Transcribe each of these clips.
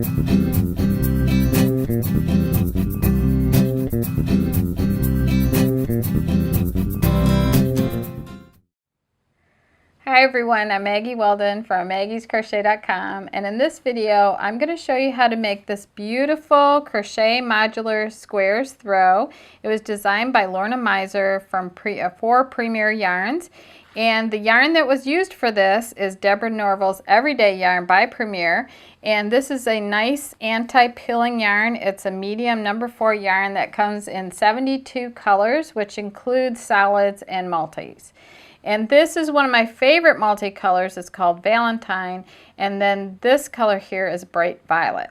Hi everyone, I'm Maggie Weldon from maggiescrochet.com, and in this video I'm going to show you how to make this beautiful crochet modular squares throw. It was designed by Lorna Miser from for Premier Yarns, and the yarn that was used for this is Deborah Norville's Everyday Yarn by Premier, and this is a nice anti-pilling yarn. It's a medium number 4 yarn that comes in 72 colors, which includes solids and multis. And this is one of my favorite multicolors. It's called Valentine, and then this color here is Bright Violet.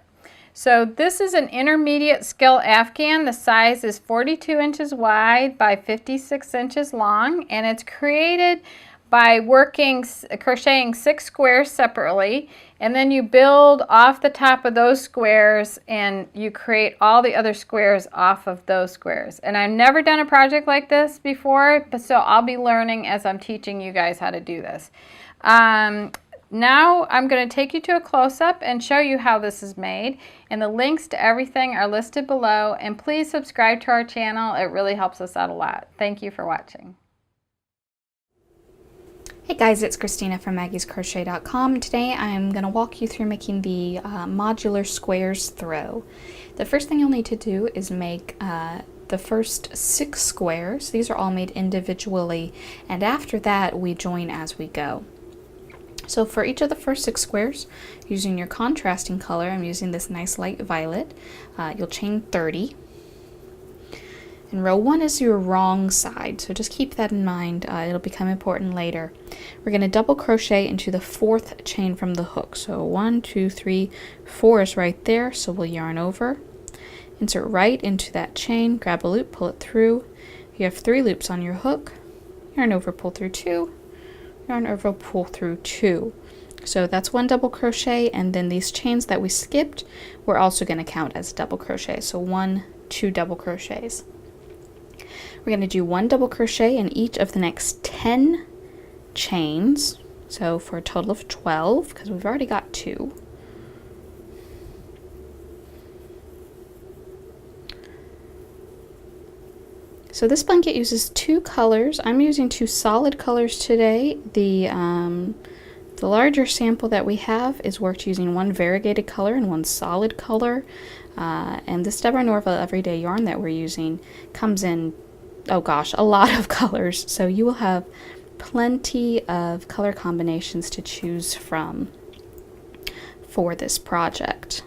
So this is an intermediate skill afghan. The size is 42 inches wide by 56 inches long, and it's created by crocheting 6 squares separately, and then you build off the top of those squares and you create all the other squares off of those squares. And I've never done a project like this before, but so I'll be learning as I'm teaching you guys how to do this. Now I'm going to take you to a close-up and show you how this is made, and the links to everything are listed below, and please subscribe to our channel. It really helps us out a lot. Thank you for watching. Hey guys, it's Christina from maggiescrochet.com. Today I'm going to walk you through making the modular squares throw. The first thing you'll need to do is make the first 6 squares. These are all made individually, and after that we join as we go. So for each of the first 6 squares, using your contrasting color, I'm using this nice light violet, you'll chain 30. And row 1 is your wrong side, so just keep that in mind. It'll become important later. We're going to double crochet into the 4th chain from the hook. So 1, 2, 3, 4 is right there, so we'll yarn over. Insert right into that chain, grab a loop, pull it through. You have 3 loops on your hook. Yarn over, pull through 2. Yarn over, pull through 2. So that's 1 double crochet, and then these chains that we skipped, we're also going to count as double crochet. So 1, 2 double crochets. We're going to do 1 double crochet in each of the next 10 chains, so for a total of 12, because we've already got 2. So this blanket uses 2 colors. I'm using 2 solid colors today. The larger sample that we have is worked using 1 variegated color and 1 solid color. And this Deborah Norville Everyday Yarn that we're using comes in, oh gosh, a lot of colors. So you will have plenty of color combinations to choose from for this project.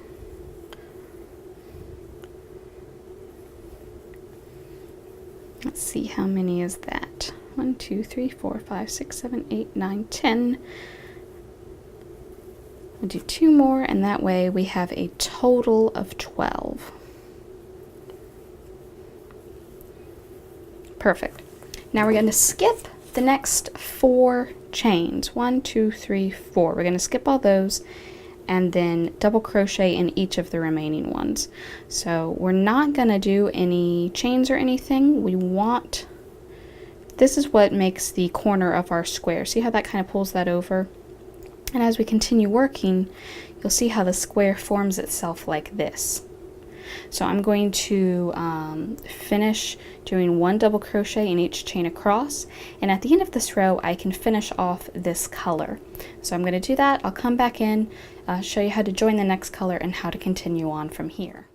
Let's see, how many is that? 1, 2, 3, 4, 5, 6, 7, 8, 9, 10. We'll do 2 more, and that way we have a total of 12. Perfect. Now we're going to skip the next 4 chains. 1, 2, 3, 4. We're going to skip all those and then double crochet in each of the remaining ones. So we're not going to do any chains or anything. This is what makes the corner of our square. See how that kind of pulls that over? And as we continue working, you'll see how the square forms itself like this. So I'm going to finish doing 1 double crochet in each chain across, and at the end of this row I can finish off this color. So I'm going to do that. I'll come back in, show you how to join the next color and how to continue on from here.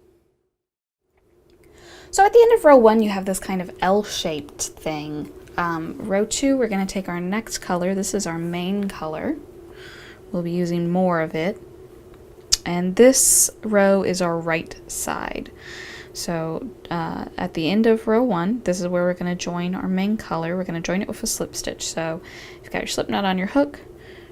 So at the end of row 1 you have this kind of L-shaped thing. Row 2 we're going to take our next color. This is our main color. We'll be using more of it. And this row is our right side. So at the end of row 1, this is where we're going to join our main color. We're going to join it with a slip stitch. So if you've got your slip knot on your hook,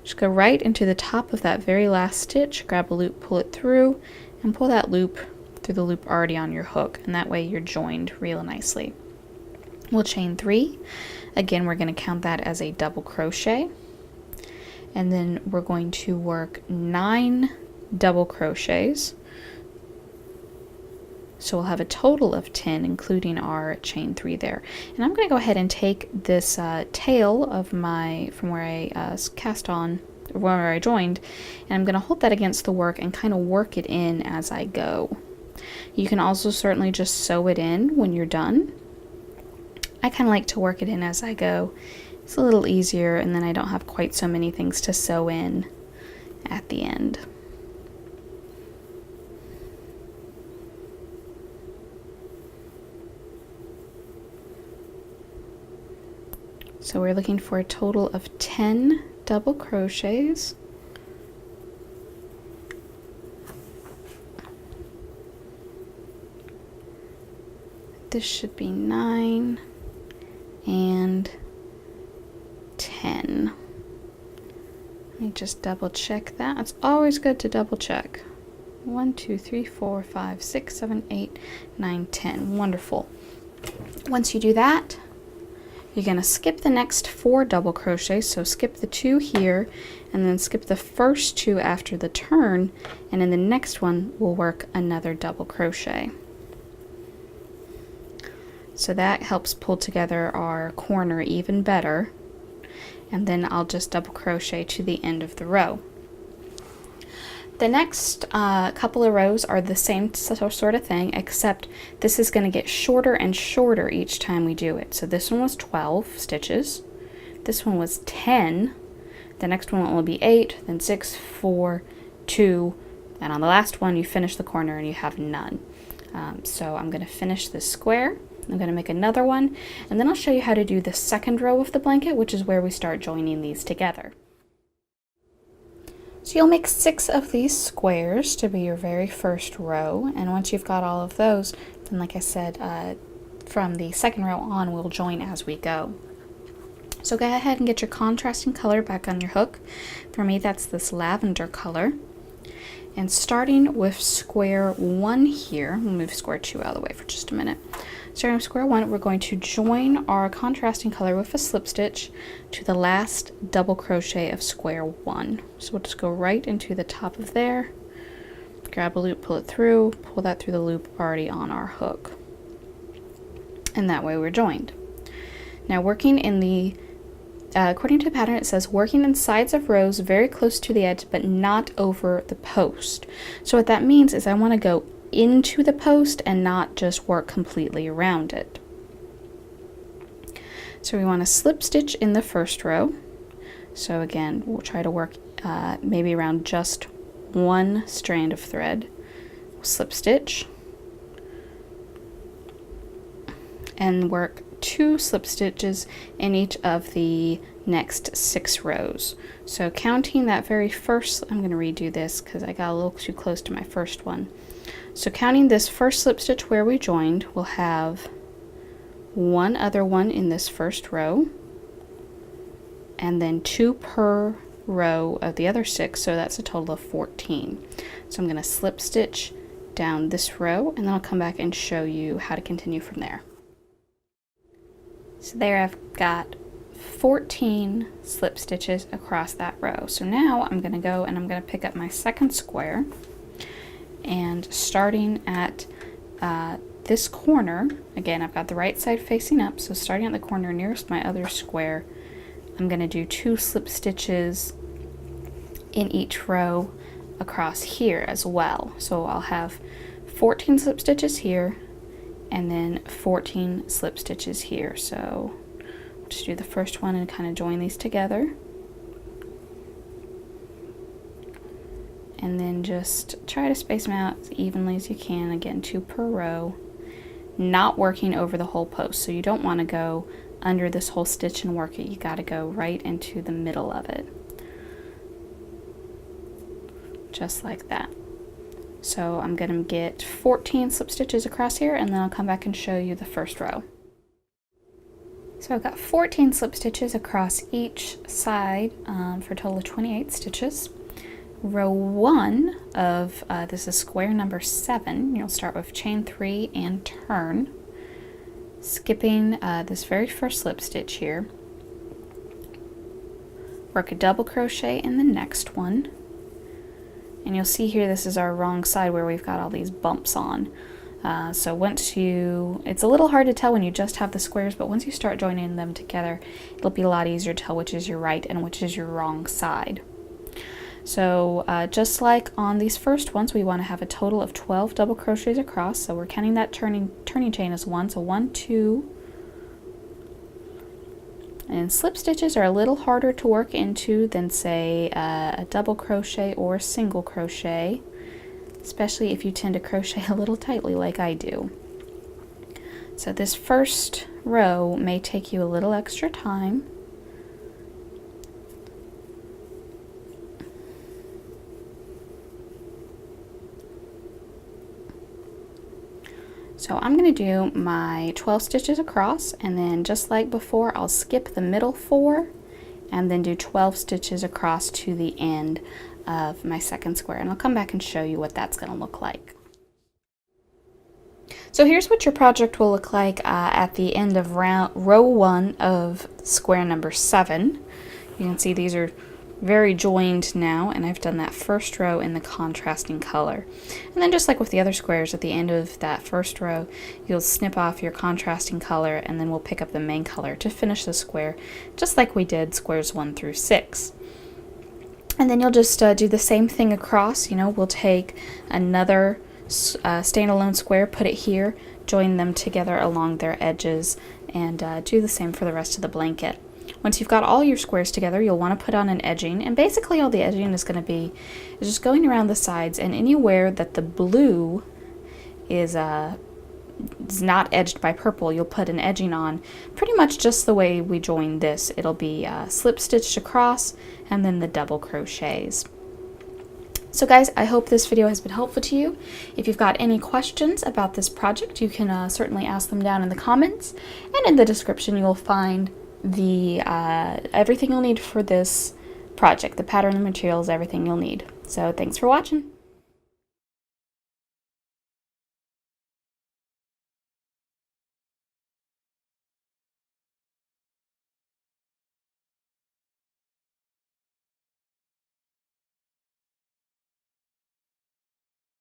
just go right into the top of that very last stitch, grab a loop, pull it through, and pull that loop through the loop already on your hook. And that way you're joined real nicely. We'll chain 3. Again, we're going to count that as a double crochet. And then we're going to work 9 double crochets. So we'll have a total of 10, including our chain 3 there. And I'm going to go ahead and take this tail of from where I cast on where I joined, and I'm going to hold that against the work and kind of work it in as I go. You can also certainly just sew it in when you're done. I kind of like to work it in as I go. It's a little easier, and then I don't have quite so many things to sew in at the end. So we're looking for a total of 10 double crochets. This should be 9 and 10. Let me just double check that. It's always good to double check. 1, 2, 3, 4, 5, 6, 7, 8, 9, 10. Wonderful. Once you do that, you're going to skip the next 4 double crochets. So skip the 2 here, and then skip the first 2 after the turn, and in the next one we'll work another double crochet. So that helps pull together our corner even better. And then I'll just double crochet to the end of the row. The next couple of rows are the same sort of thing, except this is going to get shorter and shorter each time we do it. So this one was 12 stitches, this one was 10, the next one will be 8, then 6, 4, 2, and on the last one you finish the corner and you have none. So I'm going to finish this square. I'm going to make another one, and then I'll show you how to do the second row of the blanket, which is where we start joining these together. So you'll make 6 of these squares to be your very first row, and once you've got all of those, then like I said, from the second row on, we'll join as we go. So go ahead and get your contrasting color back on your hook. For me, that's this lavender color. And starting with square 1 here, we'll move square 2 out of the way for just a minute. Starting with square 1, we're going to join our contrasting color with a slip stitch to the last double crochet of square 1. So we'll just go right into the top of there, grab a loop, pull it through, pull that through the loop already on our hook. And that way we're joined. Now working in the according to the pattern, it says working in sides of rows very close to the edge but not over the post. So what that means is I want to go into the post and not just work completely around it. So we want to slip stitch in the first row. So again, we'll try to work maybe around just 1 strand of thread. We'll slip stitch and work 2 slip stitches in each of the next 6 rows. So counting that very first, I'm going to redo this because I got a little too close to my first one. So counting this first slip stitch where we joined, we'll have 1 other one in this first row, and then 2 per row of the other 6, so that's a total of 14. So I'm going to slip stitch down this row, and then I'll come back and show you how to continue from there. So there I've got 14 slip stitches across that row. So now I'm going to go and I'm going to pick up my second square, and starting at this corner, again I've got the right side facing up, so starting at the corner nearest my other square, I'm going to do 2 slip stitches in each row across here as well. So I'll have 14 slip stitches here, and then 14 slip stitches here. So just do the first one and kind of join these together, and then just try to space them out as evenly as you can. Again, 2 per row, not working over the whole post. So you don't want to go under this whole stitch and work it. You got to go right into the middle of it, just like that. So I'm going to get 14 slip stitches across here, and then I'll come back and show you the first row. So I've got 14 slip stitches across each side for a total of 28 stitches. Row 1 of this is square number 7. You'll start with chain 3 and turn, skipping this very first slip stitch here. Work a double crochet in the next one. And you'll see here this is our wrong side where we've got all these bumps on. So once it's a little hard to tell when you just have the squares, but once you start joining them together, it'll be a lot easier to tell which is your right and which is your wrong side. So just like on these first ones, we want to have a total of 12 double crochets across. So we're counting that turning chain as 1. So 1, 2, and slip stitches are a little harder to work into than, say, a double crochet or a single crochet, especially if you tend to crochet a little tightly like I do. So this first row may take you a little extra time. So I'm going to do my 12 stitches across, and then just like before, I'll skip the middle 4 and then do 12 stitches across to the end of my second square, and I'll come back and show you what that's going to look like. So here's what your project will look like at the end of row 1 of square number 7. You can see these are very joined now, and I've done that first row in the contrasting color. And then just like with the other squares, at the end of that first row, you'll snip off your contrasting color, and then we'll pick up the main color to finish the square, just like we did squares 1 through 6. And then you'll just do the same thing across. You know, we'll take another standalone square, put it here, join them together along their edges, and do the same for the rest of the blanket. Once you've got all your squares together, you'll want to put on an edging, and basically all the edging is going to be just going around the sides, and anywhere that the blue is not edged by purple, you'll put an edging on, pretty much just the way we joined this. It'll be slip stitched across and then the double crochets. So guys, I hope this video has been helpful to you. If you've got any questions about this project, you can certainly ask them down in the comments, and in the description you'll find the everything you'll need for this project, the pattern, the materials, everything you'll need. So thanks for watching.